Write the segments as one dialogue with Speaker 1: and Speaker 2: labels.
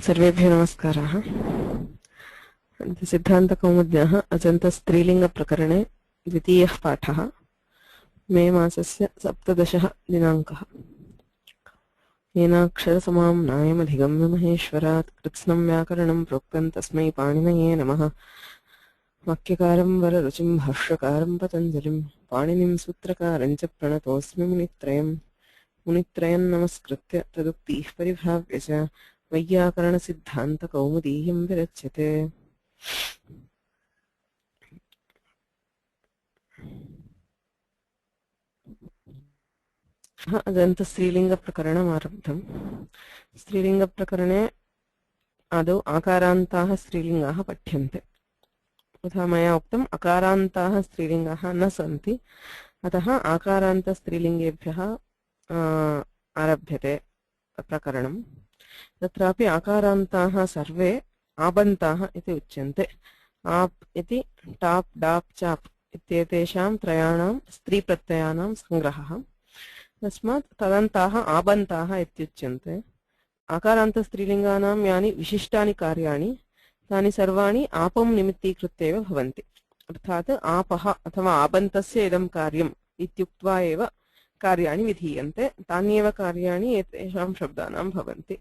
Speaker 1: सर्वेभ्यो नमस्काराः। सिद्धान्तकौमुद्याः अजन्तस्त्रीलिङ्गप्रकरणे द्वितीयः पाठः। मे मासस्य 17 दिनाङ्कः। येनाक्षरसमां नायमधिगम्य महेश्वरात् कृत्स्नं व्याकरणं प्रोक्तं तस्मै पाणिनये नमः। वाक्यकारं वररुचिं भाष्यकारं पतञ्जलिं पाणिनिं सूत्रकारं च प्रणतोऽस्मि मुनित्रयम्। मुनित्रयं नमस्कृत्य तदुक्तिः परिभाव्य च वैयाकरणसिद्धान्तकौमुदीयं विरच्यते। अजन्तस्त्रीलिङ्गप्रकरणम् आरब्धम्। स्त्रीलिङ्गप्रकरणे आदौ आकारान्ताः स्त्रीलिङ्गाः पठ्यन्ते। तथा मया उक्तम्, अकारान्ताः स्त्रीलिङ्गाः न सन्ति, अतः आकारान्तस्त्रीलिङ्गेभ्यः आरभ्यते प्रकरणम्। तत्रापि आकारान्ताः सर्वे आबन्ताः इति उच्यन्ते। आप् इति टाप् डाप् चाप् इत्येतेषां त्रयाणां स्त्रीप्रत्ययानां सङ्ग्रहः। तस्मात् तदन्ताः आबन्ताः इत्युच्यन्ते। आकारान्तस्त्रीलिङ्गानां यानि विशिष्टानि कार्याणि तानि सर्वाणि आपं निमित्तीकृत्य एव भवन्ति। अर्थात् आपः अथवा आबन्तस्य इदं कार्यम् इत्युक्त्वा एव कार्याणि विधीयन्ते, तान्येव कार्याणि एतेषां शब्दानां भवन्ति।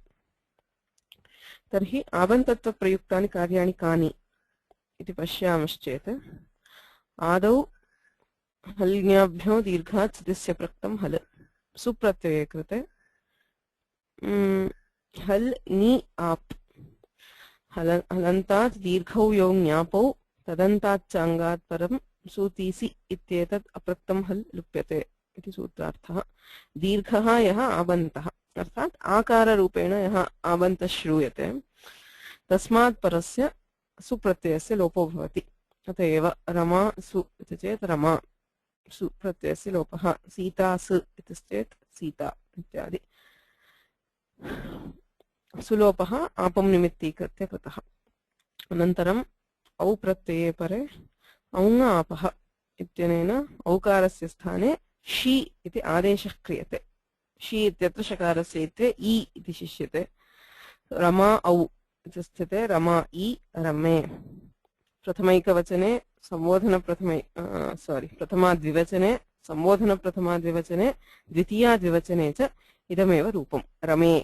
Speaker 1: तर्हि आबन्तत्वप्रयुक्तानि कार्याणि कानि इति पश्यामश्चेत्, आदौ हल्ङ्याभ्यो दीर्घात् सिद्धस्य प्रक्तं हल् सुप्रत्यये कृते हल् नि आप् हलन्तात् दीर्घौ यो ज्ञापौ तदन्तात् चाङ्गात् परं सूतीसि इत्येतत् अप्रक्तं हल् लुप्यते इति सूत्रार्थः। दीर्घः यः आबन्तः अर्थात् आकाररूपेण यः आबन्तः श्रूयते, तस्मात् परस्य सुप्रत्ययस्य लोपो भवति। अत एव रमा सु इति चेत् रमा, सुप्रत्ययस्य लोपः। सीता सु इति चेत् सीता इत्यादि। सुलोपः आपं निमित्तीकृत्य कृतः। अनन्तरम् औ प्रत्यये परे औङ् आपः इत्यनेन औकारस्य स्थाने शी इति आदेशः क्रियते। शी इत्यत्र शकारस्य इत्वे इ इति शिष्यते। रमा औ इति स्थिते रमा इ रमे। प्रथमैकवचने प्रथमाद्विवचने सम्बोधनप्रथमाद्विवचने द्वितीयाद्विवचने च इदमेव रूपं रमे।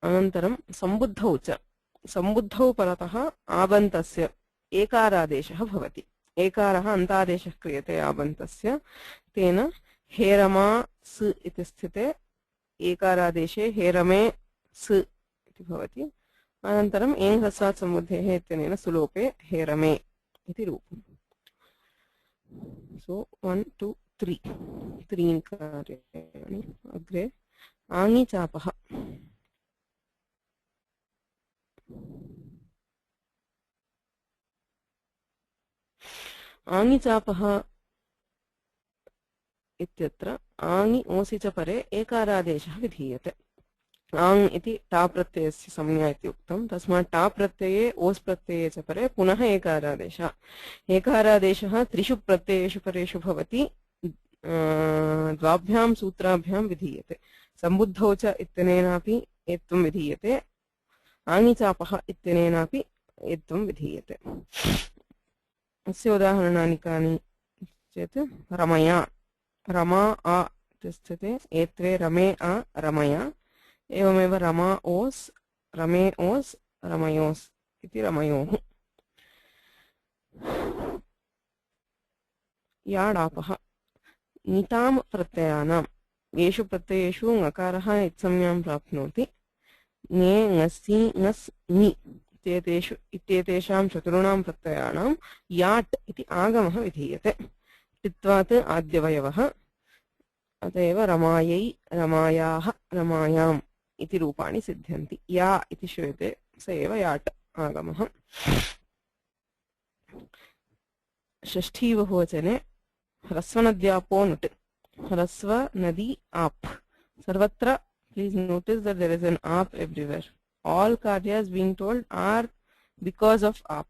Speaker 1: अनन्तरं सम्बुद्धौ च, सम्बुद्धौ परतः आबन्तस्य एकारादेशः भवति। एकारः अन्तादेशः क्रियते आबन्तस्य, तेन हे रमा स इति स्थिते एकारादेशे हे रमे स इति भवति। अनन्तरम् एङ् ह्रस्वात् सम्बुद्धेः इत्यनेन सुलोपे हे रमे इति रूपम्। सो 1 2 3 त्रीणि कार्याणि। अग्रे आङि चापः। आङि चापः इत्यत्र आङि ओसि च परे एकारादेशः विधीयते। आङ् इति टा प्रत्ययस्य संज्ञा इति उक्तं, तस्मात् टा प्रत्यये ओस् प्रत्यये च परे पुनः एकारादेशः। एकारादेशः त्रिषु प्रत्ययेषु परेषु भवति, द्वाभ्यां सूत्राभ्यां विधीयते। सम्बुद्धौ च इत्यनेनापि एत्वं विधीयते, आङि चापः इत्यनेनापि एत्वं विधीयते। अस्य उदाहरणानि कानि चेत् रमया, रमा आ इति स्थिते एत्वे रमे आ रमया। एवमेव रमा ओस् रमे ओस् रमयोस् इति रमयोः। याडापः नितां प्रत्ययानां, येषु प्रत्ययेषु ङकारः इत्संज्ञां प्राप्नोति, ङे ङसि ङस् ङि इत्येतेषां चतुर्णां प्रत्ययानां याट् इति आगमः विधीयते। टित्वात् आद्यवयवः। अत एव रमायै रमायाः रमायाम् इति रूपाणि सिद्ध्यन्ति। या इति श्रूयते स एव याट् आगमः। षष्ठी बहुवचने ह्रस्वनद्यापो नुट्, ह्रस्व नदी आप्। सर्वत्र please notice that there is an aap everywhere. All karyas being told are because of aap.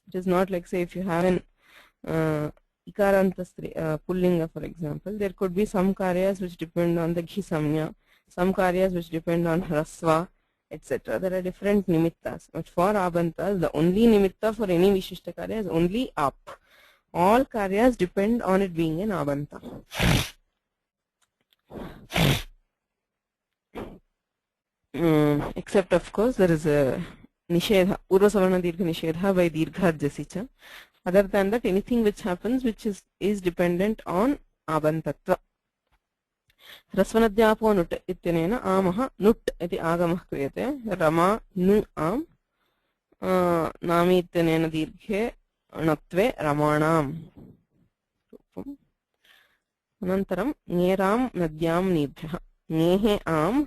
Speaker 1: It is not like, say, if you have an ikaranta pullinga, for example, there could be some karyas which depend on the ghi samnya, some karyas which depend on hrasva, etc. There are different nimittas, but for abantas, the only nimitta for any vishishta karya is only ap. All karyas depend on it being an abanta. Except, of course, there is a nishedha, urva savarna dirgha nishedha by dirghajasicha. Other than that, anything which happens which is dependent on abantatva. ह्रस्वनद्यापो नुट् इत्यनेन आमः नुट् इति आगमः क्रियते रमा नु आम् नामी इत्यनेन दीर्घे णत्वे रमाणाम् अनन्तरं ङेरां नद्यां नीभ्यः ङेः आम्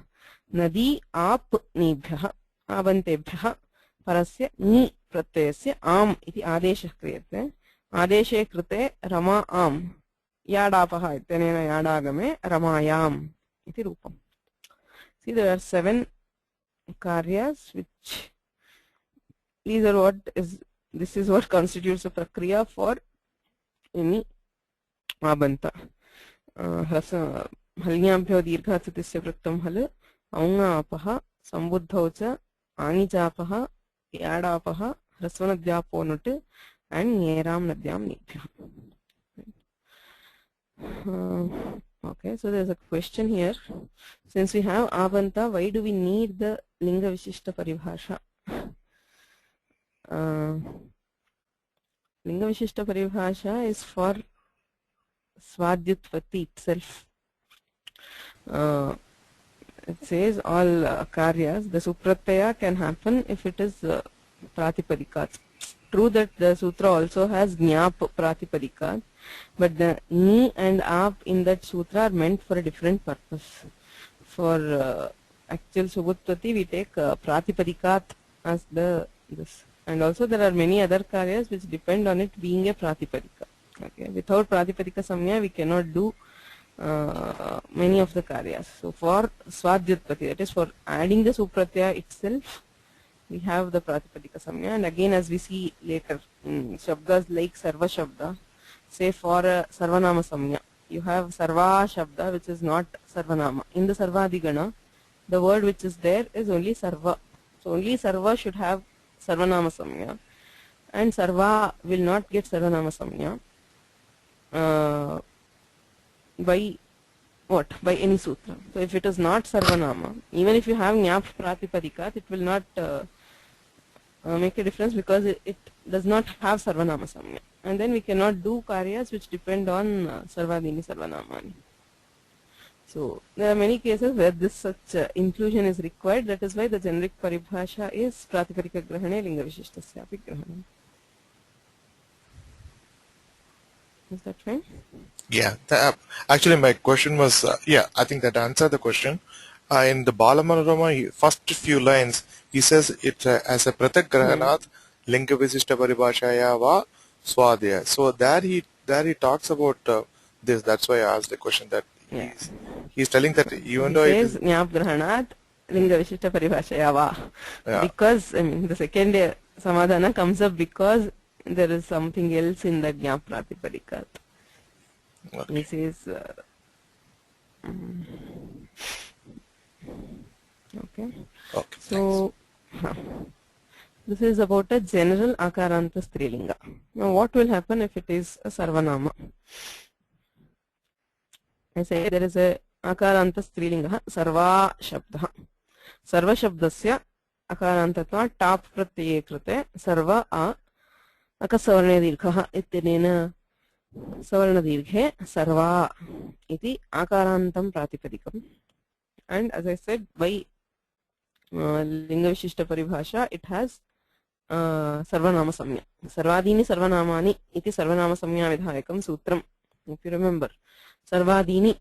Speaker 1: नदी आप् नीभ्यः आबन्तेभ्यः परस्य ङि प्रत्ययस्य आम् इति आदेशः क्रियते आदेशे कृते रमा आम् याडापः इत्यनेन याडागमे रमायाम् इति रूपम्. See, there are 7 karyas which this is what constitutes a prakriya for any abanta. हल्याभ्यो दीर्घात्सुतिस्य वृत्तं हल औङापः सम्बुद्धौ च आङिचापः याडापः ह्रस्वनद्यापो नुट् and ङेरां नद्यां नीभ्यः. Okay, so there's a question here. Since we have abanta, why do we need the linga vishishta paribhasha? Linga vishishta paribhasha is for swadhyutpatti itself. It says all karyas, the supratyaya can happen if it is pratipadika. True that the sutra also has jnap pratipadika, but the ni and ap in that sutra are meant for a different purpose. For actual subutpati, we take pratipadikat as this, and also there are many other karyas which depend on it being a pratipadika. Okay, without pratipadika samya, we cannot do many of the karyas. So for swadhyutpati, that is for adding the supratyaya itself, we have the pratipadika samya, and again as we see later in shabdas like sarva shabda, say for sarvanama samya, you have sarva shabda which is not sarvanama. In the sarvadigana, the word which is there is only sarva. So only sarva should have sarvanama samya, and sarva will not get sarvanama samya by what? By any sutra. So if it is not sarvanama, even if you have jnap pratipadikat, it will not make a difference because it does not have sarvanama samya. And then we cannot do karyas which depend on sarvadini sarvanamani. So there are many cases where this such inclusion is required. That is why the generic paribhasha is pratipadika grahane linga vishishtasyapi grahane. Is that fine?
Speaker 2: Yeah. Actually, my question was, I think that answered the question. In the Bala Manorama, first few lines, he says it as a pratak grahanat linga vishishta paribhashaya va swadhyaya. So there he talks about this. That's why I asked the question that he's telling that even though
Speaker 1: it says jnap grahanat linga vishishta paribhashaya va, because I mean the second samadhana comes up because there is something else in the jnap pratipadikat. Okay. He says okay. So this is about a general akaranta strilinga. Now what will happen if it is a sarvanama? I say there is a akaranta strilinga sarva shabda. Sarva shabdasya akarantatva tap pratyaye krute sarva a akasavarne dirghah ityanena savarna dirghe sarva iti akarantam pratipadikam. And as I said, by linga vishishta paribhasha, it has sarvanama samya. Sarvadini sarvanamani iti sarvanama samya vidhayakam sutram. If you remember, sarvadini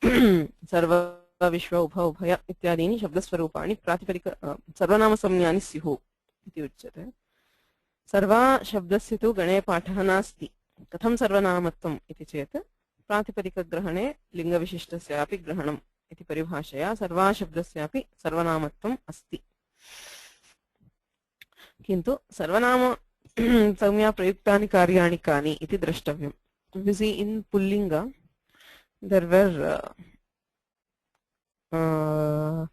Speaker 1: sarva vishwa ubha ubhaya ityadini shabdasvarupani pratipadika sarvanama samyani syuhu iti uchyate. Sarva shabdasya tu gane pathah nasti. Katham sarvanamatvam iti chet pratipadika grahane linga vishishtasyapi grahanam इति परिभाषया सर्वा शब्दस्यापि सर्वनामत्वम् अस्ति. किन्तु सर्वनाम संज्ञा प्रयुक्तानि कार्याणि कानि इति द्रष्टव्यम्. You see, in Pullinga there were there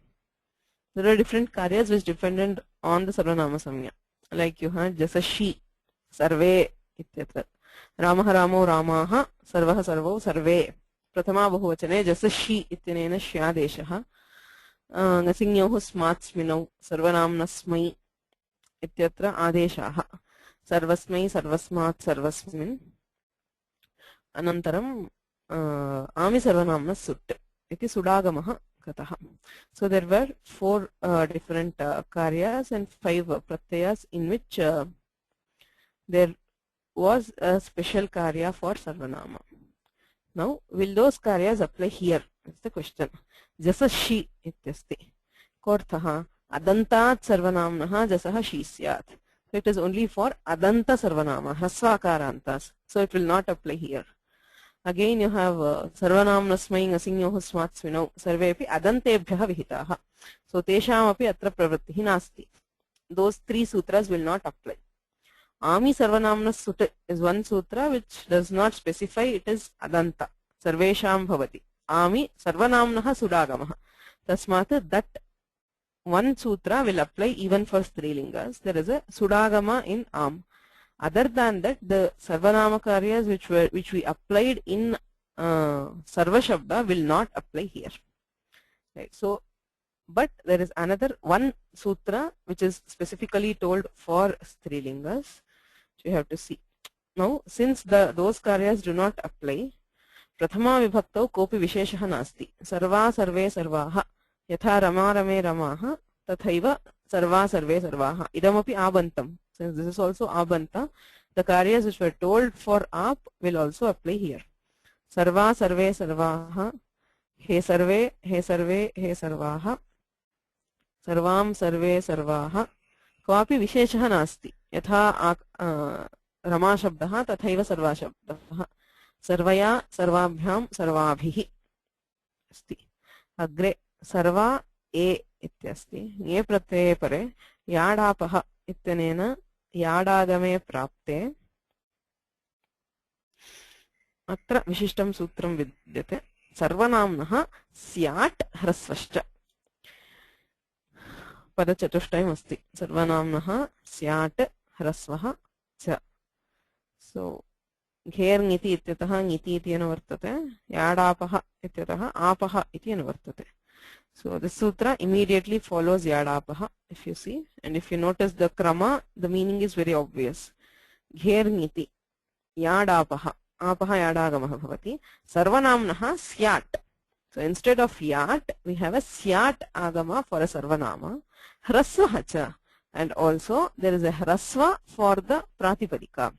Speaker 1: are different karyas which depended on the sarvanama samya. Like you had jasashi, sarve ityatra. Ramah ramo ramaha, sarvah sarvau sarve. Prathama bahuvachane jasashi ityanena shyadeshah. Nasinyoh smatsminau sarvanamnasmai इत्यत्र आदेशाः सर्वस्मै सर्वस्मात् सर्वस्मिन् अनन्तरं आमि सर्वनाम्नः सुट् इति सुडागमः कृतः. So there were 4 different karyas and 5 pratyayas in which there was a special karya for sarvanama. Now will those karyas apply here? That's the question. Jasashi ityasti कोऽर्थः अदन्तात् सर्वनाम्नः जसः शी स्यात्. So it is only for adanta sarvanama, hasvakarantas. So it will not apply here. Again you have sarvanamnasmai ngasinyoh smatsminau sarvepi adantebhyah vihitaah. So teshamapi atra pravrittihi nasti. Those 3 sutras will not apply. Ami sarvanamnas sut is one sutra which does not specify it is adanta. Sarvesham bhavati. Ami sarvanamnah sudagamah. Tasmat that one sutra will apply even for strilingas. There is a sudagama in am. Other than that, the sarvanama karyas which we applied in sarva shabda will not apply here. Right. So, but there is another one sutra which is specifically told for strilingas. So you have to see. Now, since those karyas do not apply, prathama vibhaktau kopi visheshah nasti. Sarva sarve sarvaha. यथा रमा रमे रमाः तथैव सर्वा सर्वे सर्वाः. इदमपि आबन्तं. Since this is also abanta, the karyas which were told for ap will also apply here. Sarva sarve sarvaः, he sarve he sarve he sarvaः, sarvam sarve sarvaः. क्वापि विशेषः नास्ति. यथा रमा शब्दः तथैव सर्वा शब्दः. सर्वया सर्वाभ्यां सर्वाभिः अस्ति. अग्रे सर्वा ए इत्यस्ति. ये प्रत्यये परे याडापः इत्यनेन याडागमे प्राप्ते अत्र विशिष्टं सूत्रं विद्यते. सर्वनाम्नः स्यात् ह्रस्वश्च. पदचतुष्टयम् अस्ति. सर्वनाम्नः स्यात् ह्रस्वः च. सो घेर् ङिति इत्यतः ङिति इति अनुवर्तते. याडापः इत्यतः आपः इति अनुवर्तते. So the sutra immediately follows yadapaha, if you see, and if you notice the krama, the meaning is very obvious. Gher niti yadapaha, apaha yadagamah bhavati, sarvanamnaha syat. So instead of yat, we have a syat agama for a sarvanama, hrasva cha, and also there is a hrasva for the pratipadika,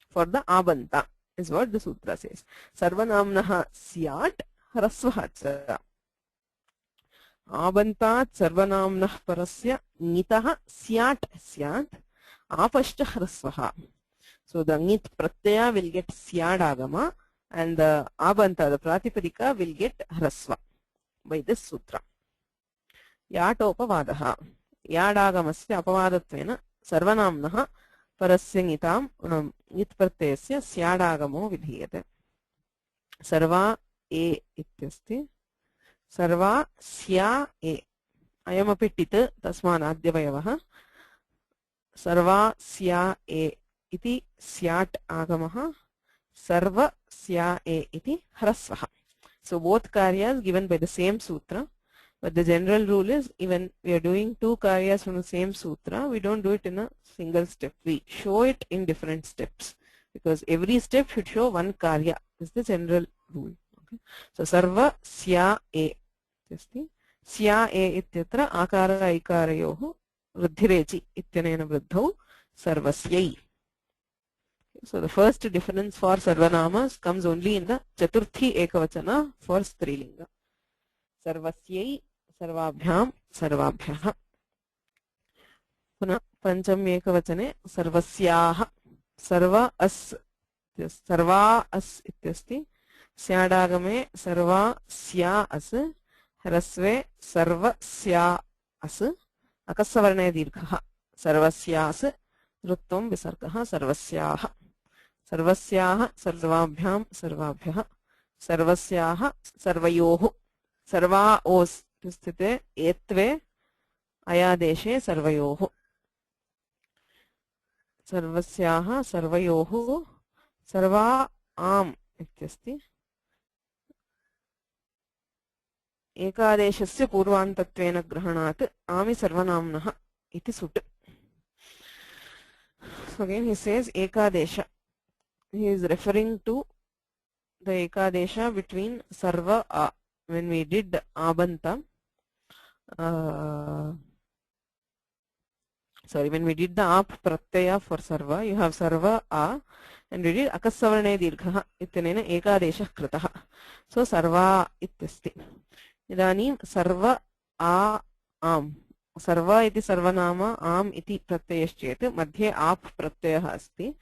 Speaker 1: for the abanta, is what the sutra says. Sarvanamnaha syat hrasva cha. आबन्तात् सर्वनाम्नः परस्य ङितः स्यात् स्यात् आपश्च ह्रस्वः. So the ङित् pratyaya will get syad agama and the abanta, the pratipadika, will get hrasva by this sutra. याटोपवादः. याडागमस्य अपवादत्वेन सर्वनाम्नः परस्य ङितां ङित् प्रत्ययस्य स्याडागमो विधीयते. सर्वा ए इत्यस्ति. सर्वा स्या ए. अयमपि टित् तस्मात् आद्यवयवः. सर्वा स्या ए इति स्याट् आगमः. सर्व स्या ए इति ह्रस्वः. So both karyas given by the same sutra, but the general rule is even we are doing 2 karyas from the same sutra, we don't do it in a single step. We show it in different steps because every step should show one karya. This is the general rule. Okay. So sarva sya e. स्या ए इत्यत्र आकार ऐकारयोः वृद्धिरेचि इत्यनेन वृद्धौ सर्वस्यै. So the first difference for sarvanamas comes only in the chaturthi ekavachana for strilinga. सर्वस्यै सर्वाभ्यां सर्वाभ्यः. पुनः पंचमी एकवचने सर्वस्याः. सर्व अस् सर्वा अस् इत्यस्ति. स्याडागमे सर्वा स्या अस्. ह्रस्वे सर्वस्या अस्. अकस्सवर्णे दीर्घः. सर्वस्यास् ऋत्वं विसर्गः. सर्वस्याः. सर्वस्याः सर्वाभ्यां सर्वाभ्यः. सर्वस्याः सर्वयोः. सर्वा ओस् स्थिते एत्वे अयादेशे सर्वयोः सर्वस्याः सर्वयोः सर्वा आम् इत्यस्ति एकादेशस्य पूर्वान्तत्वेन ग्रहणात् आमि सर्वनाम्नः इति सुट्. So again he says ekadesha. He is referring to the ekadesha between sarva a. When we did abanta, when we did the ap pratyaya for sarva, you have sarva a, and we did akasavarne dirghah ityanena ekadesha kritah. So sarva ityasti. Idanim sarva a am. सर्वा इति सर्वनाम आम् इति प्रत्ययश्चेत् मध्ये आप् प्रत्ययः अस्ति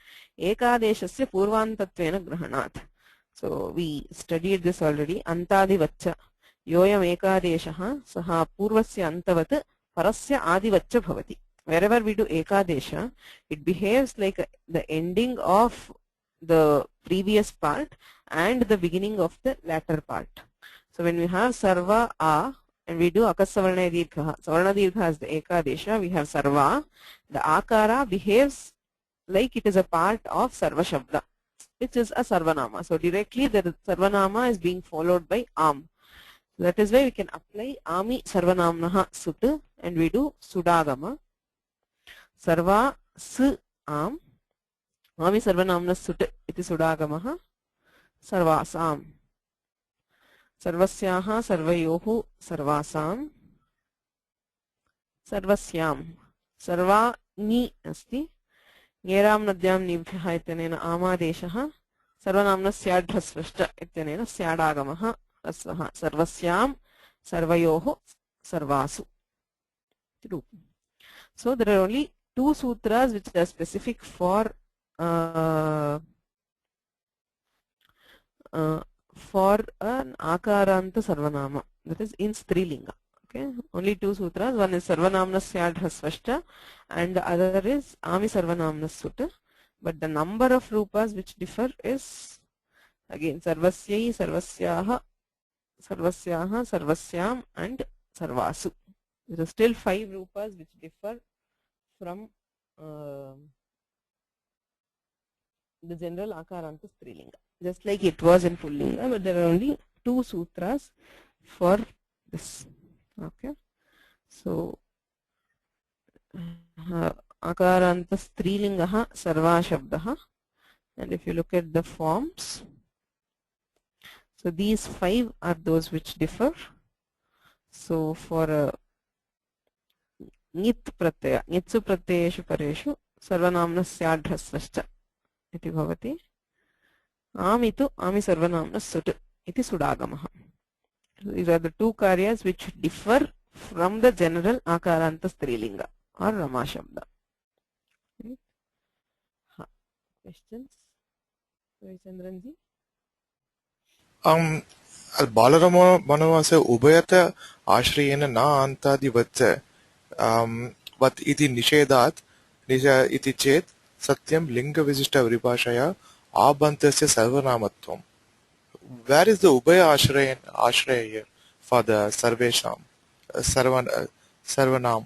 Speaker 1: एकादेशस्य पूर्वान्तत्वेन ग्रहणात्. So we studied this already. अन्तादिवच्च योऽयम् एकादेशः सः पूर्वस्य अन्तवत् परस्य आदिवच्च भवति. Wherever we do ekadesha, it behaves like the ending of the previous part and the beginning of the latter part. So when we have sarva a and we do akasavarna dirghah, savarna dirghah is the ekadesha, we have sarva, the akara behaves like it is a part of sarva shabda, which is a sarvanama. So directly the sarvanama is being followed by am. So that is why we can apply ami sarvanamnaha sut and we do sudagama. Sarva s am, ami sarvanamna sut iti sudagamaha, sarvasam. सर्वस्याः सर्वयोः सर्वासां सर्वस्यां सर्वा नी अस्ति ङेरां नद्यां नीभ्यः इत्यनेन आमादेशः सर्वनाम्नः स्याढ्रस्वश्च इत्यनेन स्याडागमः ह्रस्वः सर्वस्यां सर्वयोः सर्वासु. So there are only two sutras which are specific for an akaranta sarvanama, that is in strilinga. Okay, only two sutras. One is sarvanamna syadhrasvashta and the other is ami sarvanamna sutta. But the number of rupas which differ is again sarvasyai, sarvasyaha, sarvasyaha, sarvasyam and sarvasu. There are still 5 rupas which differ from the general akaranta strilinga, just like it was in Pullinga, but there are only 2 sutras for this. Okay, so akaranta strilingaha sarva shabdaha, and if you look at the forms, so these 5 are those which differ. So for nit pratyaya, nitsu pratyayeshu pareshu sarvanamna syadhrasvascha iti bhavati. Amitu ami sarvanamna sut iti sudagamaha. These are the 2 karyas which differ from the general akaranta strilinga or rama shabda. Right? Questions? Chandranji?
Speaker 2: Balarama Manavase Ubayata Ashriyena na antadi vacce vat iti nishedat nisha iti chet satyam linga visishta vripashaya abantasya sarvanamatvam. Where is the Ubaya Ashraya here for the Sarvesham Sarvanam?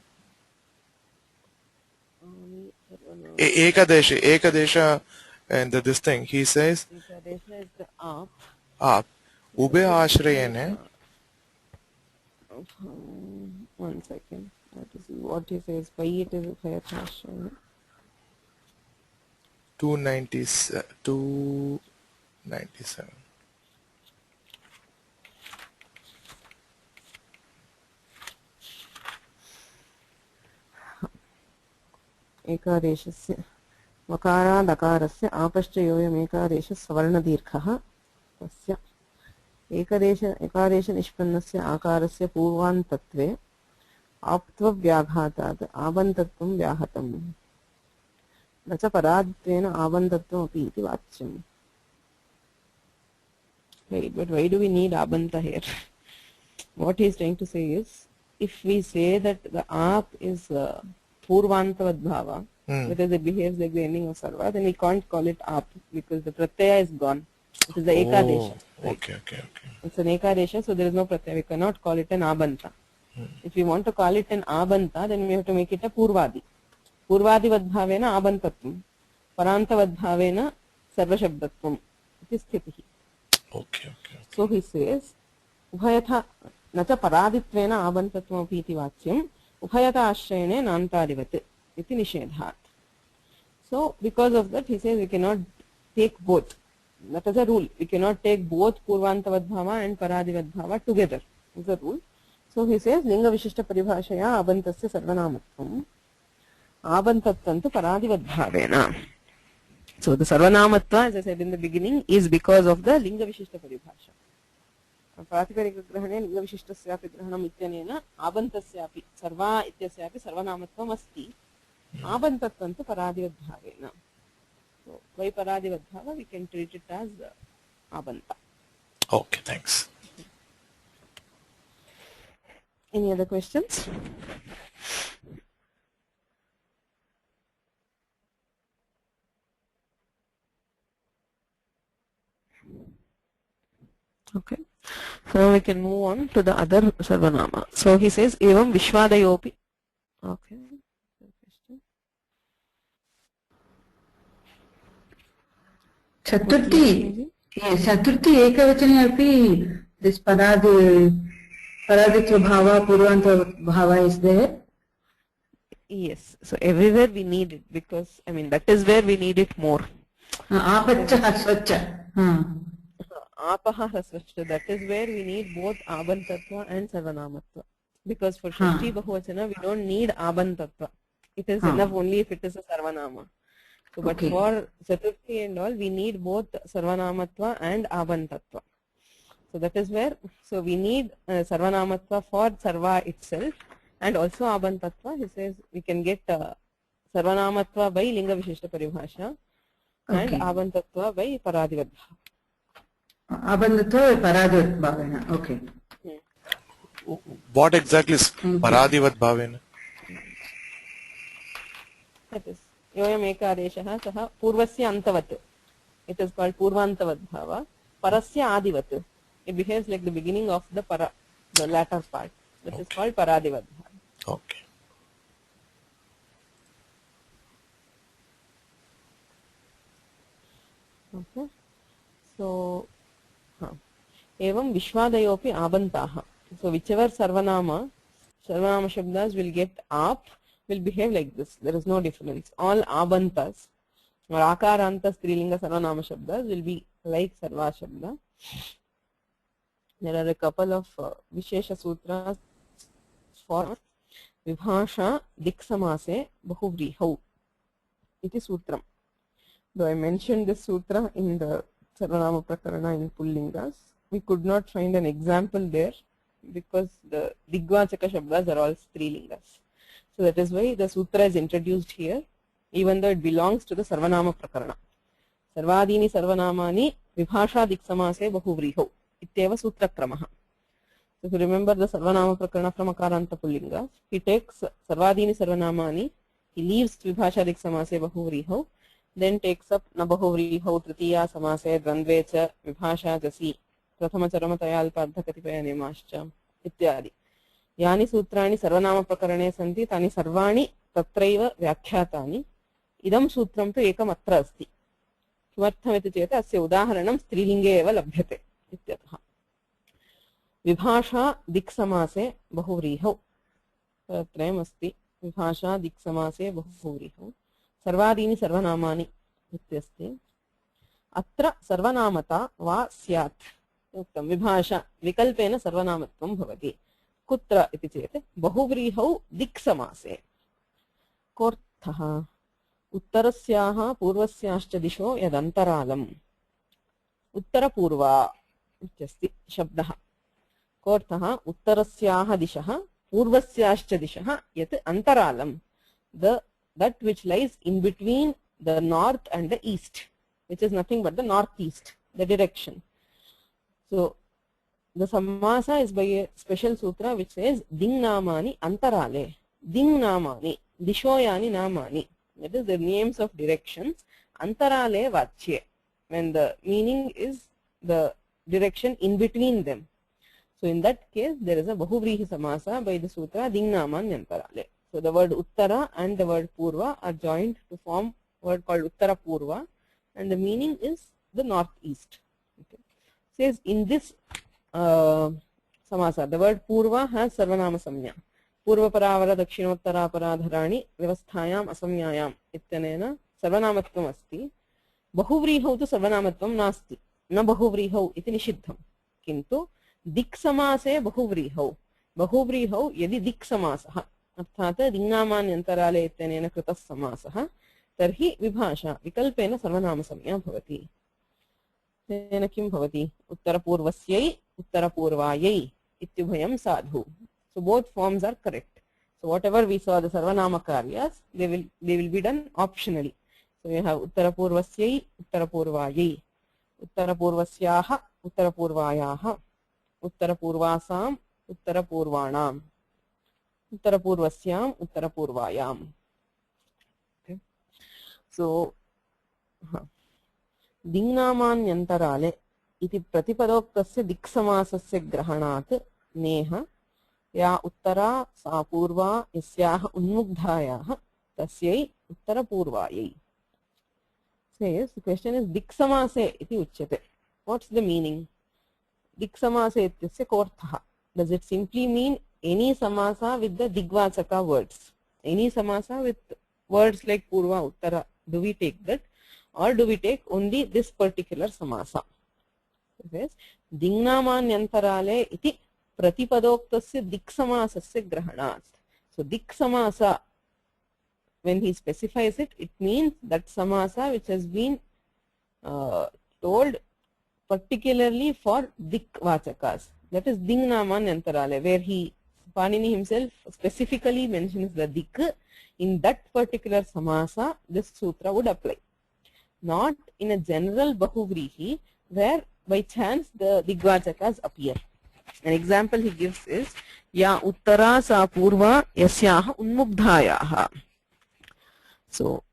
Speaker 2: Ekadesha and this thing he says
Speaker 1: Ekadesha is the up.
Speaker 2: Ubaya Ashrayane.
Speaker 1: One second. What he says. Why it is a fair question.
Speaker 2: 297.
Speaker 1: एकादेशस्य वकारादकारस्य आपश्चयोऽयम् एकादेशः सवर्णदीर्घः तस्य एकादेश निष्पन्नस्य आकारस्य पूर्वान्तत्वे आप्त्वव्याघातात् आबन्तत्वं व्याहतम् न च परादित्वेन आबन्तत्वमपि इति वाच्यम्. Right, but why do we need abanta here? What he is trying to say is, if we say that the ap is purvantavad bhava, because it behaves like the ending of sarva, then we can't call it ap because the pratyaya is gone. It is the ekadesha. Right?
Speaker 2: Okay.
Speaker 1: It's an ekadesha, so there is no pratyaya. We cannot call it an abanta. If you want to call it an abanta, then we have to make it a purvadi. Purvadivadbhavena abantatvam. Parantavadbhavena sarvashabdatvam. It is sthitihi.
Speaker 2: Okay.
Speaker 1: So he says, Ubhayatha nacha paraditvena abantatvam apiti vacyam, Ubhayatha ashrayane nantadivat. Iti nishedhat. So because of that, he says we cannot take both. That is a rule. We cannot take both Purvantavadbhava and Paradivadbhava together. Is a rule. So he says, Linga Vishishta Paribhashaya Abantasya Sarvanamatvam. Abantatvantu Paradivadbhavena. So the Sarvanamatva, as I said in the beginning, is because of the Linga Vishishta Paribhasha. Pratikarika grahane Linga Vishishtasyapi grahanam ityanena Abantasyapi Sarva ityasyapi Sarvanamatvam asti. Abantatvantu Paradivadbhavena. So by Paradivadbhava we can treat it as Abanta.
Speaker 2: Okay, thanks.
Speaker 1: Any other questions? Okay. So we can move on to the other Sarvanama. So he says, Evam Vishwadayopi. Okay.
Speaker 3: Chaturthi ekavachane api this paraditva bhava purvanta bhava is there.
Speaker 1: Yes. So everywhere we need it because that is where we need it more.
Speaker 3: Apacha hasvacha.
Speaker 1: Apaha hasvacha. That is where we need both abantatva and sarvanamatva. Because for Shashti Bahuvachana we don't need abantatva. It is enough only if it is a sarvanama. So, but for Chaturthi and all, we need both Sarvanamatva and Abantatva. So that is where, so we need Sarvanamatva for Sarva itself and also Abantatva. He says we can get Sarvanamatva by Linga Vishishta Paribhasha and Abantatva by Paradivadbhava.
Speaker 3: Abantatva Paradivadbhavena. Okay.
Speaker 2: What exactly is Paradivadbhavena?
Speaker 1: That is. Yoyam eka adeshah saha purvasya antavat. It is called purvantavadbhava. Parasya adivat. It behaves like the beginning of the para, the latter part. That is called paradivadbhava.
Speaker 2: Okay.
Speaker 1: Okay. So, evam vishwadayopi abantaha. So whichever sarvanama shabdas will get ap, will behave like this. There is no difference. All abantas or akaranta strilinga sarvanama shabdas will be like sarva shabda. There are a couple of vishesha sutras for vibhasha diksamase bahuvrihau. It is sutram. Though I mentioned this sutra in the sarvanama prakarana in pullingas, we could not find an example there because the digvachaka shabdas are all strilingas. So that is why the sutra is introduced here, even though it belongs to the Sarvanama Prakarana. Sarvadini Sarvanamani Vibhasha Diksamase Bahuvriho. Ityeva Sutra Kramaha. So if you remember the Sarvanama Prakarana from Akaranta Pullinga, he takes Sarvadini Sarvanamani, he leaves Vibhasha Diksamase Bahuvriho, then takes up Nabahuvriho, Tritiya Samase, Dvandvecha, Vibhasha Jasi, Prathama Charamataya Alpadha Katipaya Nemascha, Ityadi. यानि सूत्राणि सर्वनाम प्रकरणे सन्ति तानि सर्वाणि तत्रैव व्याख्यातानि इदं सूत्रं तु एकम् अत्र अस्ति किमर्थमिति चेत् अस्य उदाहरणं स्त्रीलिङ्गे एव लभ्यते इत्यतः विभाषा दिक्समासे बहुव्रीहौ त्रयम् अस्ति विभाषा दिक्समासे बहुव्रीहौ सर्वादीनि सर्वनामानि इत्यस्ति अत्र सर्वनामता वा स्यात् उक्तं विभाषा विकल्पेन सर्वनामत्वं भवति कुत्र इति चेत् बहुव्रीहौ दिक्समासे कोऽर्थः उत्तरस्याः पूर्वस्याश्च दिशो यदन्तरालम् उत्तरपूर्वा इत्यस्ति शब्दः कोऽर्थः उत्तरस्याः दिशः पूर्वस्याश्च दिशः यत् अन्तरालम् that which lies in between the north and the east, which is nothing but the northeast, the direction. So the samasa is by a special sutra which says ding namani antarale. Ding namani, dishoyani namani. That is the names of directions. Antarale vachye. When the meaning is the direction in between them. So in that case, there is a Bahuvrihi Samasa by the Sutra Dingnamanyantara. So the word Uttara and the word Purva are joined to form a word called Uttara Purva, and the meaning is the northeast. Okay. Says in this Samasa, the word Purva has Sarvanama Samya. Purva Paravara Dakshinottara Paradharani Vyavasthayam Asamyayam Ityanena Sarvanamatvam Asti. Bahuvrihau tu Sarvanamatvam Nasti. Na Bahuvrihau iti Nishiddham. Kintu दिक् समासे बहुव्रीहौ बहुव्रीहौ यदि दिक् समासः अर्थात दिङ्नामान्यन्तराले इत्यनेन कृतः समासः तर्हि विभाषा विकल्पेन सर्वनामसंज्ञा भवति तेन किं भवति उत्तरपूर्वस्यै उत्तरपूर्वायै इत्युभयं साधु so both forms are correct so whatever we saw the sarvanama karyas they will be done optionally so we have उत्तरपूर्वस्यै उत्तरपूर्वायै उत्तरपूर्वस्याः उत्तरपूर्वायाः उत्तरपूर्वासाम् उत्तरपूर्वाणाम् उत्तरपूर्वस्याम् उत्तरपूर्वायाम् okay. So दिङ्नामान्यन्तराले इति प्रतिपदोक्तस्य दिक्समासस्य ग्रहणात् नेह या उत्तरा सा पूर्वा यस्याः उन्मुग्धायाः तस्यै उत्तरपूर्वायै says the question is दिक्समासे इति उच्यते what's the meaning Diksamasa ityasya korthaha. Does it simply mean any samasa with the digvachaka words? Any samasa with words like Purva, Uttara, do we take that? Or do we take only this particular samasa? It says, Dingnamanyantharale iti pratipadoktasya diksamasasya grahanat. So, diksamasa, when he specifies it, it means that samasa which has been told particularly for dikvachakas. That is Dingnamanyantharale, where he, Panini himself specifically mentions the dik. In that particular samasa, this sutra would apply. Not in a general Bahuvrihi, where by chance the digvachakas appear. An example he gives is, Ya uttara sa purva yasyaha unmugdhayaha. So,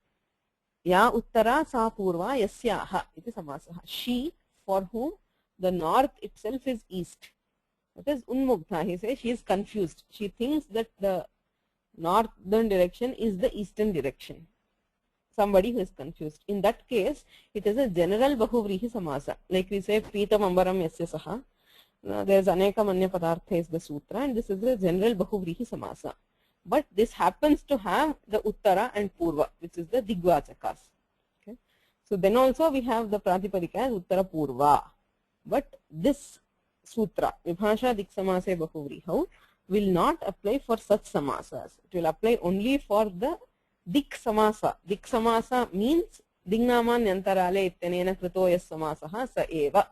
Speaker 1: Ya uttara sa purva yasyaha iti samasaha. She for whom the north itself is east. That is unmugdha. He says she is confused. She thinks that the northern direction is the eastern direction. Somebody who is confused. In that case, it is a general Bahuvrihi samasa. Like we say, Pitam Ambaram Yasya Saha. There is Aneka Manya Padartha is the sutra, and this is the general Bahuvrihi samasa. But this happens to have the Uttara and Purva, which is the Digvachakas. So then also we have the Pratipadika as Uttara Purva. But this sutra, Vibhasha Diksamase Bahuvrihau, will not apply for such samasas. It will apply only for the Dik Samasa. Dik Samasa means Dingnamanyantharale ityanena krito yas samasaha sa eva.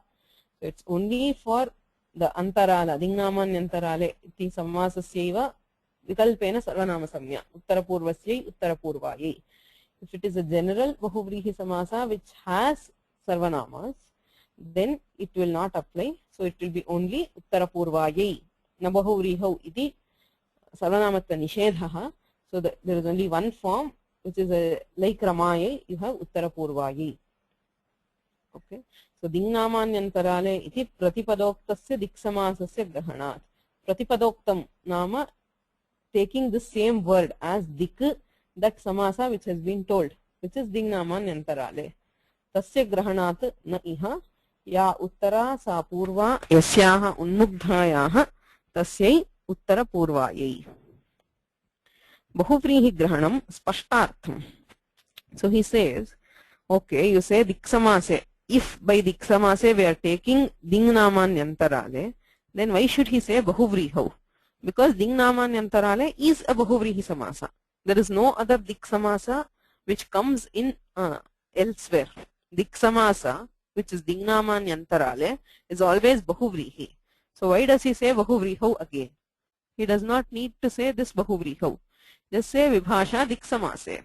Speaker 1: So it's only for the Antarala, Dingnamanyantharale iti samasasyaiva vikalpena sarvanama samya. Uttara Purvasyai, Uttara Purvayai. If it is a general Bahuvrihi samasa which has sarvanamas, then it will not apply. So it will be only Uttara Purvayai. Na Bahuvrihau iti sarvanamatva nishedhaha. So there is only one form which is like Ramayai, you have Uttara Purvayai. Okay. So Dingnamanyantharale iti pratipadoktasya diksamasasya grahanat. Pratipadoktam nama taking the same word as dik, that samasa which has been told, which is Dingnamanyantharale. Tasya grahanat na iha ya uttara sa purva yasyaha unmugdhayaha tasyai uttara purvayai. Bahuvrihi grahanam spashtartham. So he says, okay, you say diksamase. If by diksamase we are taking Dingnamanyantharale, then why should he say Bahuvrihau? Because Dingnamanyantharale is a Bahuvrihi samasa. There is no other diksamasa which comes in elsewhere. Diksamasa, which is Dingnamanyantharale, is always Bahuvrihi. So why does he say Bahuvrihau again? He does not need to say this Bahuvrihau. Just say Vibhasha Diksamase.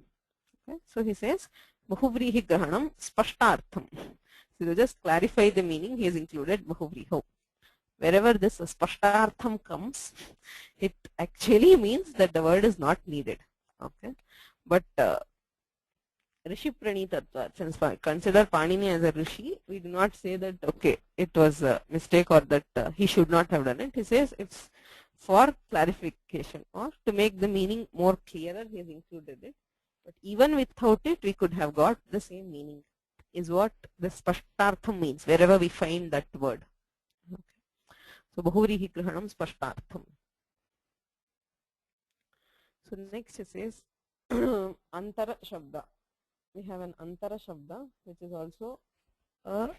Speaker 1: Okay? So he says Bahuvrihi Grahanam Spashtartham. So to just clarify the meaning, he has included Bahuvrihau. Wherever this Spashtartham comes, it actually means that the word is not needed. Okay, but Rishi Pranitatva. Since we consider Panini as a Rishi, we do not say that, okay, it was a mistake or that he should not have done it. He says it's for clarification or to make the meaning more clearer, he has included it. But even without it, we could have got the same meaning, is what the Spashtartham means, wherever we find that word. Okay. So, Bahuvrihi Grahanam Spashtartham. So, next it says Antara Shabda. We have an Antara Shabda, which is also a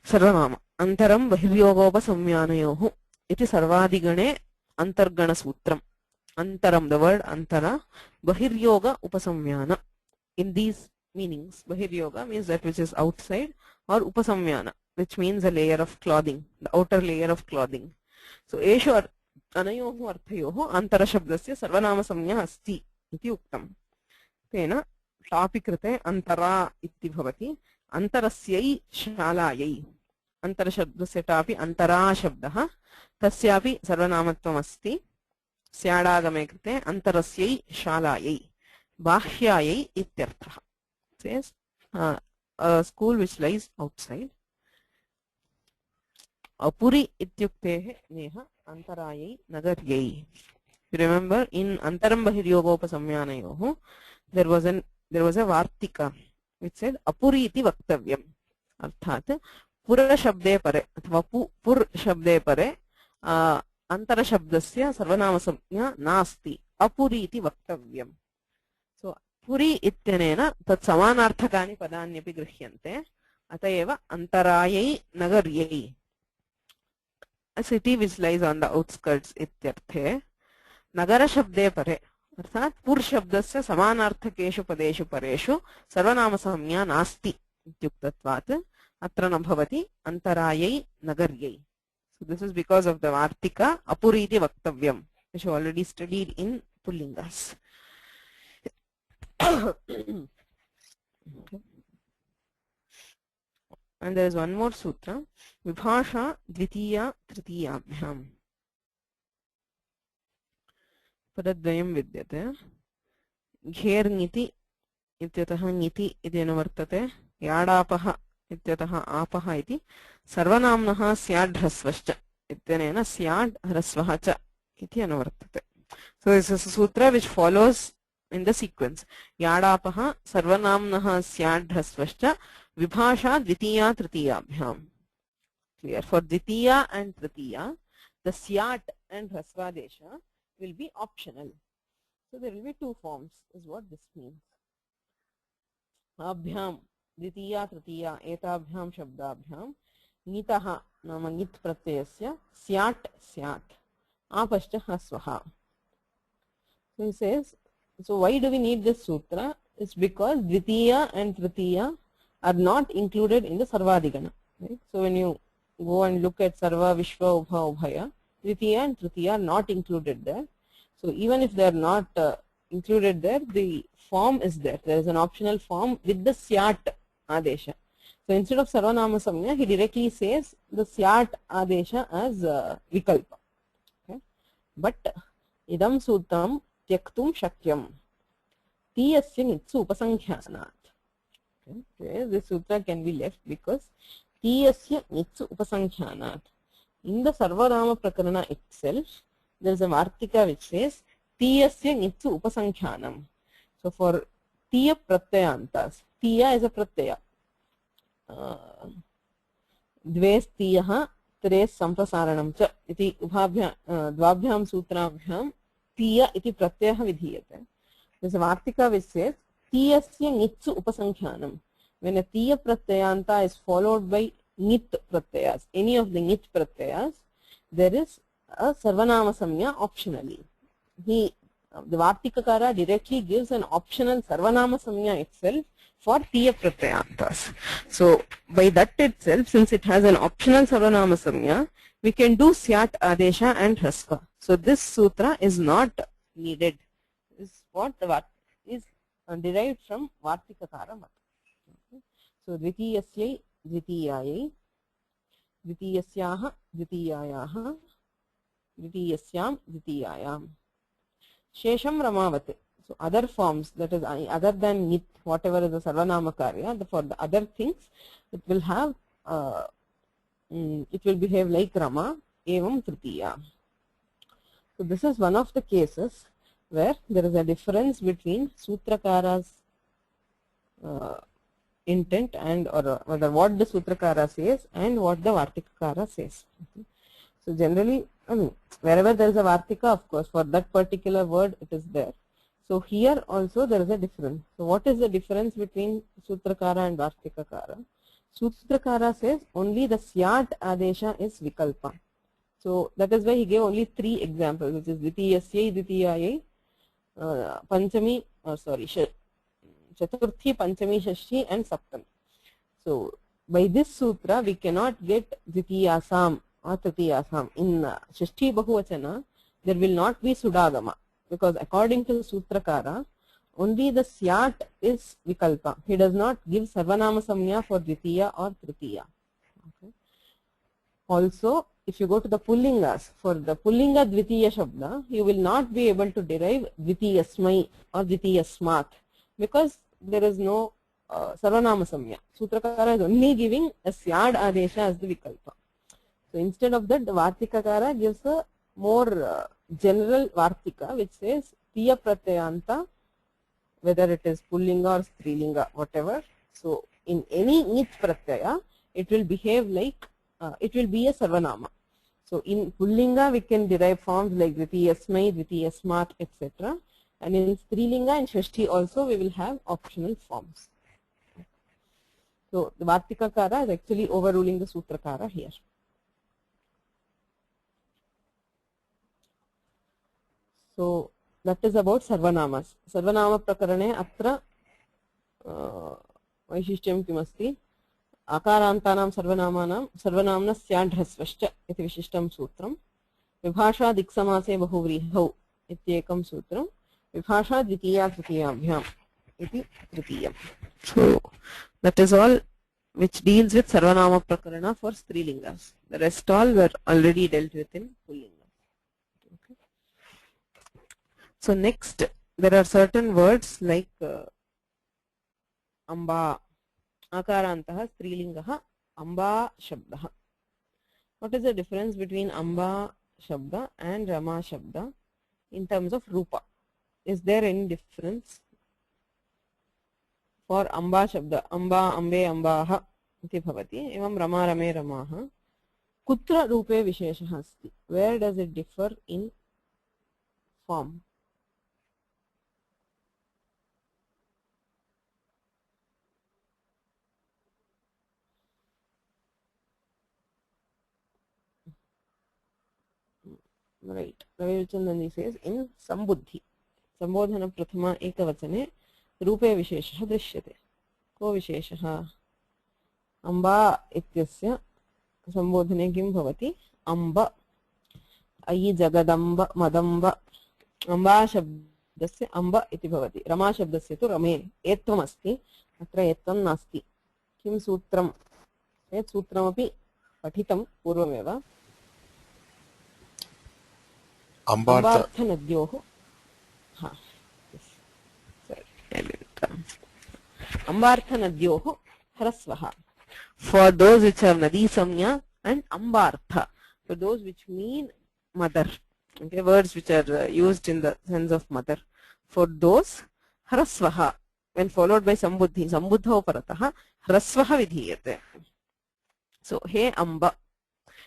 Speaker 1: Sarvanama. Antaram Bahiryogopa Samyanayohu. Iti Sarvadigane Antargana Sutram. Antaram, the word Antara, Bahiryoga Upasamyana. In these meanings, Bahiryoga means that which is outside, or Upasamyana, which means a layer of clothing, the outer layer of clothing. So, Eshu Anayohu Arthayohu Antara Shabdasya Sarvanama Samya Asti iti Uktam. Tena Topic Krite Antara iti bhavati. Antarasyai Shalayai. Antara Shabdasya tapi Antara Shabdaha. Tasyapi Sarvanamatvam Asti. Syadagame krite Antarasyai Shalayai. Bahyayai ityartha. Says a school which lies outside. Apuri ityuktehe neha antarayai nagaryai. You remember in Antaram Bahiryogopa Samyanayoho, there was a Vartika which said Apuri iti Vaktavyam. Arthat Pura Shabde Pare athva Pur Shabde Pare Antara Shabdasya Sarvanama Samya Nasti Apuri iti Vaktavyam. So Puri ityanena tat samanarthakani padanyapi grihyante atayeva Antarayai Nagaryai. A city which lies on the outskirts ityarthe. Nagara Shabde Pare अर्थात पुर शब्दस्य समानार्थकेषु पदेषु परेषु सर्वनामसंज्ञा नास्ति इत्युक्तत्वात् अत्र न भवति अंतरायै नगर्यै. So this is because of the vartika apuri iti vaktavyam, which we already studied in Pullingas. Okay. And there is one more sutra, Vibhasha Dvitiya Tritiyabhyam. Padadvayam vidyate. Gher niti ityataha niti ityena vartate. Yadapaha ityataha apaha iti. Sarvanamnaha syad hrasvascha ityanena syad hrasvaha cha ityena vartate. So this is a sutra which follows in the sequence. Yadapaha sarvanamnaha syad hrasvascha vibhasha dvitiya tritiyabhyam. Clear? For dvitiya and tritiya, the syat and hrasvadesha will be optional. So there will be two forms, is what this means. Abhyam, Ditiya, Tritiya, Etabhyam, Shabdabhyam, Nitaha, nama Nit Pratyasya, Syat, Syat, Apashcha, Hasvaha. So he says, so why do we need this sutra? It's because Dvitiya and Tritiya are not included in the Sarvadigana. Right? So when you go and look at Sarva, Vishwa, Ubha, Ubhaya, Dvitiya and Tritiya are not included there. So even if they are not included there, the form is there. There is an optional form with the Syat Adesha. So instead of Sarvanama Samya, he directly says the Syat Adesha as Vikalpa. Okay? But Idam Sutram Tyaktum Shakyam Tiyasya Nitsu Upasankhyanat. Okay? This sutra can be left because Tiyasya Nitsu Upasankhyanat. In the Sarvanama Prakarana itself, there is a Vartika which says Tiyasya Nitsu Upasankhyanam. So for Tiya Pratyayantas, Tiya is a Pratyaya. Dves Tiyaha Tres Samprasaranam cha iti Dvabhyam Sutrabhyam Tiya iti Pratyaha Vidhiyate. There is a Vartika which says Tiyasya Nitsu Upasankhyanam. When a Tiya Pratyayanta is followed by Nit Pratyayas, any of the Nit Pratyayas, there is a Sarvanama Samya optionally. The Vartikakara directly gives an optional Sarvanama Samya itself for Tiya Pratyayantas. So by that itself, since it has an optional Sarvanama Samya, we can do Syat Adesha and Hrasva. So this sutra is not needed. This is what is derived from Vartikakara Mata. So Dvitiyasyai Dvitiyayai, Dvitiyasyaha Dvitiyayaha, Dvitiyasyam Dvitiyayam. Shesham Ramavate. So other forms, that is other than nit, whatever is the sarvanama karya, for the other things it will have it will behave like Rama evam tritiya. So this is one of the cases where there is a difference between Sutrakara's intent and or whether what the Sutrakara says and what the Vartikakara says. Okay. So generally, I mean, wherever there is a Vartika, of course, for that particular word it is there. So here also there is a difference. So what is the difference between Sutrakara and Vartikakara? Sutrakara says only the Syat Adesha is Vikalpa. So that is why he gave only 3 examples, which is Dvitiyasya, Dvitiyayai, Panchami, Chaturthi, Panchami, Shashti and Saptami. So by this sutra we cannot get Dvitiyasam or Tritiyasam. In Shashti Bahuvachana there will not be Sudagama, because according to the Sutrakara only the Syat is Vikalpa. He does not give Sarvanama Samya for Dvitiya or Tritiya. Okay. Also, if you go to the Pullingas, for the Pullinga Dvitiya Shabda, you will not be able to derive Dvitiyasmai or Dvitiyasmat, because there is no Sarvanama Samya. Sutrakara is only giving a Syad Adesha as the Vikalpa. So instead of that, the Vartikakara gives a more general Vartika, which says Tiya Pratyayanta, whether it is Pullinga or Strilinga, whatever. So in any Nit Pratyaya, it will behave like, it will be a Sarvanama. So in Pullinga, we can derive forms like Dvitiyasmai, Dvitiyasmat, etc. And in Strilinga and Shashti also, we will have optional forms. So the Vartikakara is actually overruling the Sutrakara here. So that is about Sarvanamas. Sarvanama Prakarane Atra Vaishishtyam Kimasti Akarantanam Sarvanamanam Sarvanamna Syadhrasvascha iti Vishishtam Sutram Vibhasha Diksamase Bahuvrihau ityekam Sutram Vibhasha Dvitiya Tritiyabhyam iti Tritiyam. So that is all which deals with Sarvanama Prakarana for Strilingas. The rest all were already dealt with in Pullinga. Okay. So next, there are certain words like Amba, Akarantaha, Strilingaha, Amba Shabdaha. What is the difference between Amba Shabda and Rama Shabda in terms of Rupa? Is there any difference? For Amba Shabda, Amba, Ambe, Ambaha iti bhavati, evam Rama, Rame, Ramaha. Kutra Rupe Visheshaha asti. Where does it differ in form? Right. Ravi Vichandani says in Sambuddhi. Sambodhana Prathama Ekavachane Rupe Visheshaha Drishyate. Ko Visheshaha? Amba ityasya Sambodhane kim bhavati? Amba. Ayi Jagadamba Madamba. Amba Shabdasya Amba iti bhavati. Rama Shabdasya tu Rame. Etvam asti. Atra etvam nasti. Kim Sutram? Et Sutram api Pathitam Purvameva. Ambartha Nadyoho. Ambartha Nadyoho Hrasvaha. For those which have Nadi Samya and Ambartha, for those which mean mother. Okay, words which are used in the sense of mother. For those, Hrasvaha, when followed by Sambuddhi, Sambuddha Uparataha, Hrasvaha Vidhiyate. So, He Amba.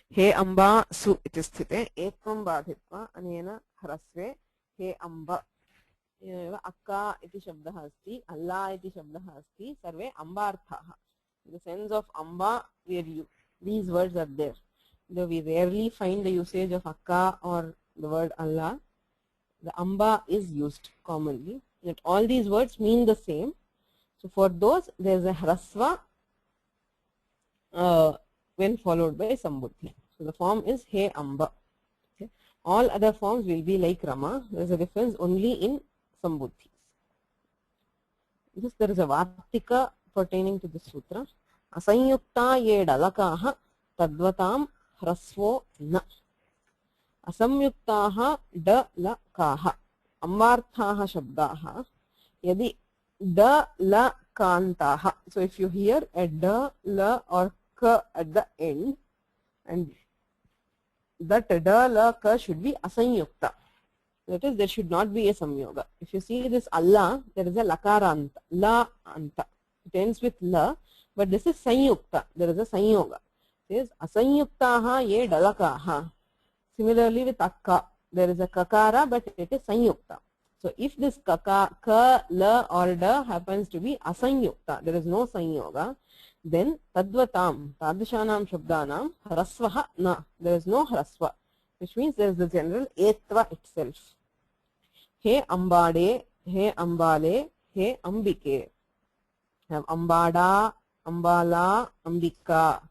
Speaker 1: He Amba Su iti sthite ekvam badhitva anena hrasve He Amba. Akka iti shabdaha asti, Allah iti shabdaha asti, sarve ambarthaha. In the sense of Amba, where these words are there. Though we rarely find the usage of Akka or the word Allah, the Amba is used commonly. Yet all these words mean the same. So for those, there is a hrasva when followed by Sambuddhi. So the form is He Amba. Okay. All other forms will be like Rama. There is a difference only in Sambuddhis. There is a Vartika pertaining to this sutra. Asanyukta ye dalakaha tadvatam hrasvo na. Asamyuktaha dalakaha. अम्बार्थाः शब्दाः यदि ड ल कान्ताः, so if you hear a d l or k at the end, and that d l k should be asanyukta. That is, there should not be a samyoga. If you see this Allah, there is a lakaranta, la anta. It ends with la, but this is sanyukta. There is a sanyoga. It is asanyuktaha ye dalakaha. Similarly with akka, there is a kakara, but it is sanyukta. So if this kaka, ka, la or da happens to be asanyukta, there is no sanyoga, then tadvatam, tadishanam shabdanam, hrasvaha na. There is no hrasva, which means there is the general etva itself. He ambade, he ambale, he ambike. Have ambada, ambala, ambika.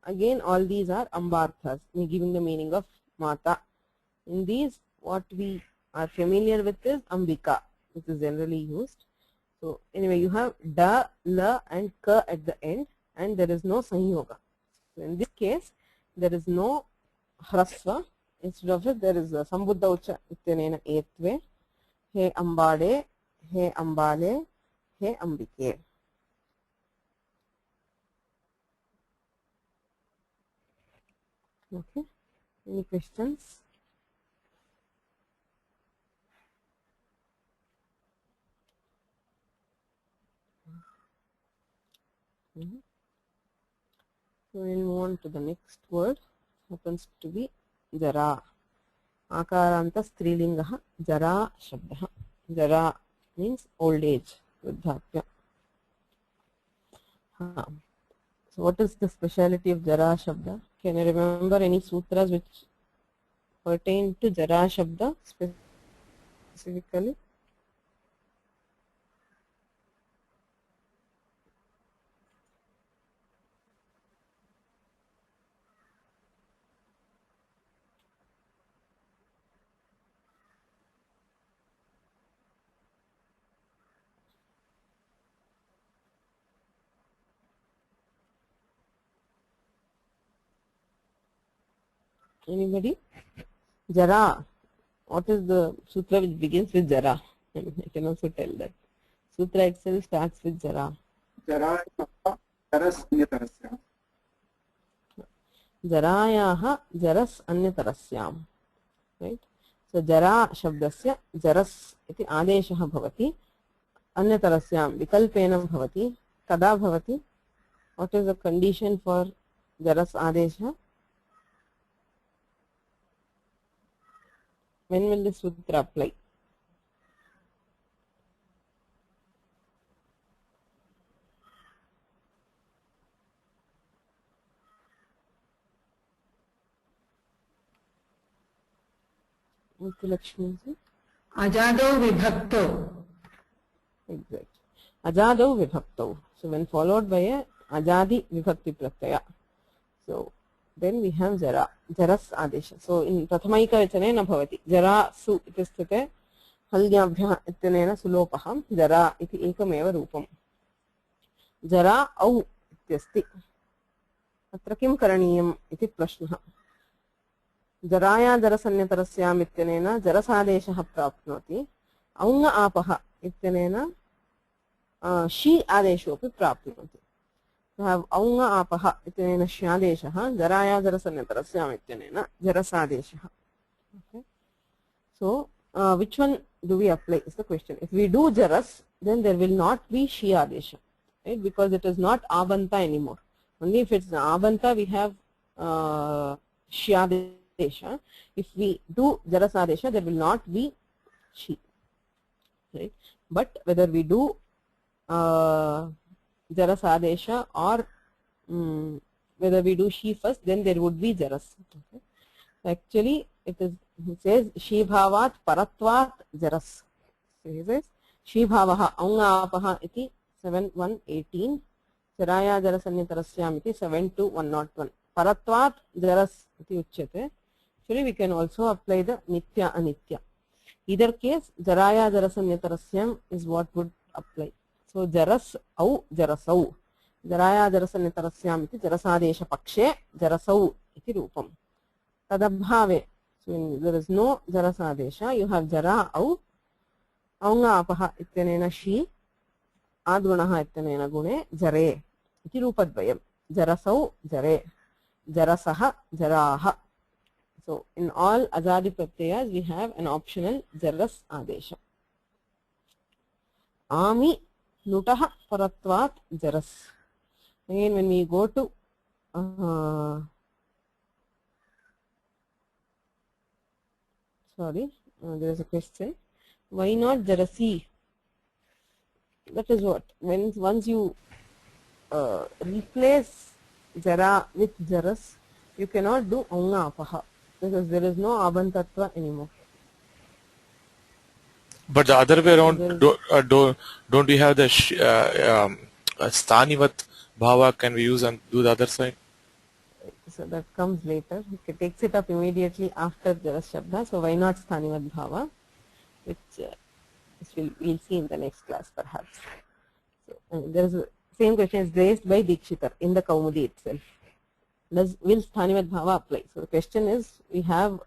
Speaker 1: Again, all these are ambarthas, giving the meaning of mata. In these, what we are familiar with is ambika, which is generally used. So anyway, you have da, la and ka at the end, and there is no sanyoga. So in this case, there is no hrasva. Instead of it, there is a sambuddha ucha ityanena etve. He ambade, he ambale, he ambike. Okay. Any questions? So we'll move on to the next word. Happens to be jara. Akaranta strilingaha jara shabdaha. Jara means old age, vruddhapya. So what is the speciality of jara shabda? Can you remember any sutras which pertain to jara shabda specifically? Anybody? Jara. What is the sutra which begins with jara? I can also tell that. Sutra itself starts with jara. Jarayaha jaras anyatarasyam. Right? So jara shabdasya jaras iti adeshaha bhavati. Anyatarasyam vikalpenam bhavati. Kada bhavati? What is the condition for jaras adesha? When will this sutra apply? Lakshmi ji?
Speaker 3: Ajado vibhakto.
Speaker 1: Exactly. Ajado vibhakto. So when followed by a ajadi vibhakti pratyaya. So then we have jara, jaras adesha. So in prathamaika vachane na bhavati. Jara su iti sthite halyabhya ityanena sulopaham jara iti ekameva rupam. Jara au ityasti. Atra kim karaniyam iti prashnah. Jaraya jarasanyatarasyam ityanena jarasadeshah prapnoti. Aunga apaha ityanena shi adesho api prapnoti. So have aunga apaha ityanena shyadeshaha jaraya jarasanyatarasyam ityanena jarasadeshaha. Okay. So which one do we apply is the question. If we do jaras, then there will not be shi adesha, right? Because it is not avanta anymore. Only if it's avanta we have shyadesha. If we do jarasadesha, there will not be shi, right? But whether we do jarasadesha or whether we do shi first, then there would be jaras. Okay. Actually, it says shi bhavat paratvat jaras. So he says shi bhavaha aunga apaha iti 7.1.18. Jaraya jarasanyatarasyam iti 7.2.101. Paratvat jaras iti uchyate. Actually, we can also apply the nitya anitya. Either case, jaraya jarasanyatarasyam is what would apply. So jaras au jarasau. Jaraya jarasanyatarasyam iti jarasadesha pakshe jarasau iti rupam. Tadabhave. So when there is no jarasadesha, you have jara au औङ्गापः इत्यनेन she आद्गुणः इत्यनेन गुणे जरे इति रूपद्वयम् जरसौ जरे jarasah jaraah. So in all ajadi pratyayas we have an optional jaras adesha. Ami nutah paratvat jaras. Again when we go to there is a question, why not jarasi? That is what, once you replace jara with jaras, you cannot do aungapaha because there is no abantatva anymore.
Speaker 2: But the other way around, don't we have the stanivat bhava? Can we use and do the other side?
Speaker 1: So that comes later. It takes it up immediately after jaras shabda. So why not stanivat bhava, which we'll see in the next class perhaps. So there is a same question is raised by Dikshitar in the Kaumudi itself. Will Sthanivat Bhava apply? So the question is, we have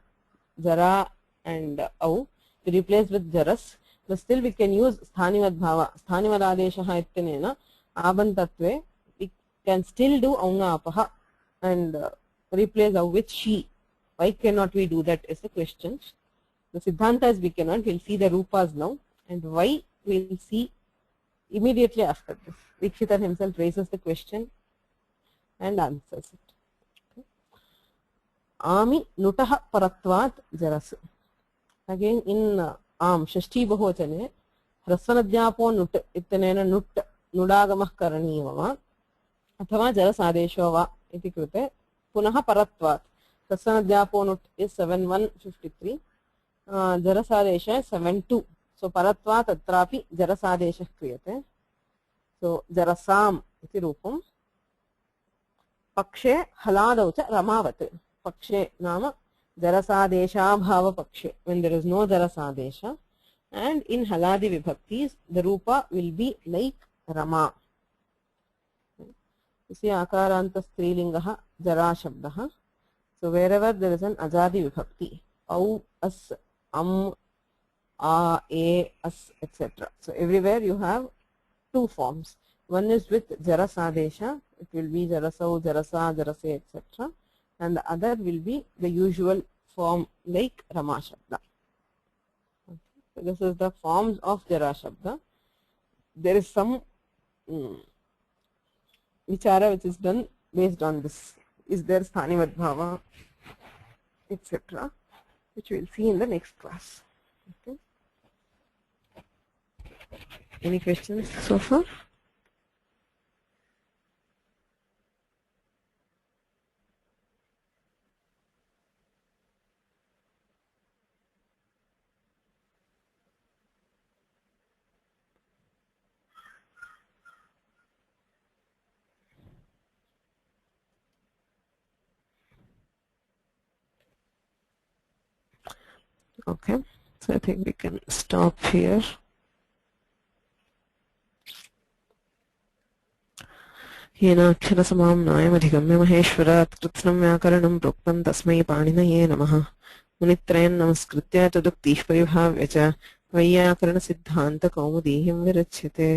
Speaker 1: Jara and Au to replace with Jaras, but still we can use Sthanivat Bhava. Sthanivat Adeshaha ityanena Abantatve, we can still do Aunga Apaha and replace Au with She. Why cannot we do that is the question. The Siddhanta is we cannot. We'll see the Rupas now, and why we'll see immediately after this. Dikshitar himself raises the question and answers it. Okay. Ami nutah paratvat jaras. Again in am shashti bahuvachane hrasvanadhyapo nut ittanena nut nudagamah karaniyava athava jaras adesho va iti krute punah paratvat. Hrasvanadhyapo nut is 7153, jaras adesha is 72. So paratvat atrapi jaras adesha kriyate. So jarasam iti rupam. Pakshe haladau cha ramavat. Pakshe nama jarasadesha bhava pakshe, when there is no jarasadesha, and in haladi vibhaktis the rupa will be like rama. You see akaranta strilingaha jara shabdaha. So wherever there is an ajadi vibhakti, au, as, am, a, as, etc. So everywhere you have two forms. One is with jaras adesha, it will be jarasau, jarasa, jarase, etc. And the other will be the usual form like Rama Shabda. Okay. So this is the forms of Jara Shabda. There is some vichara which is done based on this. Is there Sthanivat Bhava, etc., which we will see in the next class. Okay. Any questions so far? Okay, so I think we can stop here. येनाक्षरसमां नायमधिगम्य महेश्वरात् कृत्स्नं व्याकरणं प्रोक्तं तस्मै पाणिनये नमः। मुनित्रयं नमस्कृत्य तदुक्तिः परिभाव्य च वैयाकरणसिद्धान्तकौमुदीं विरच्यते।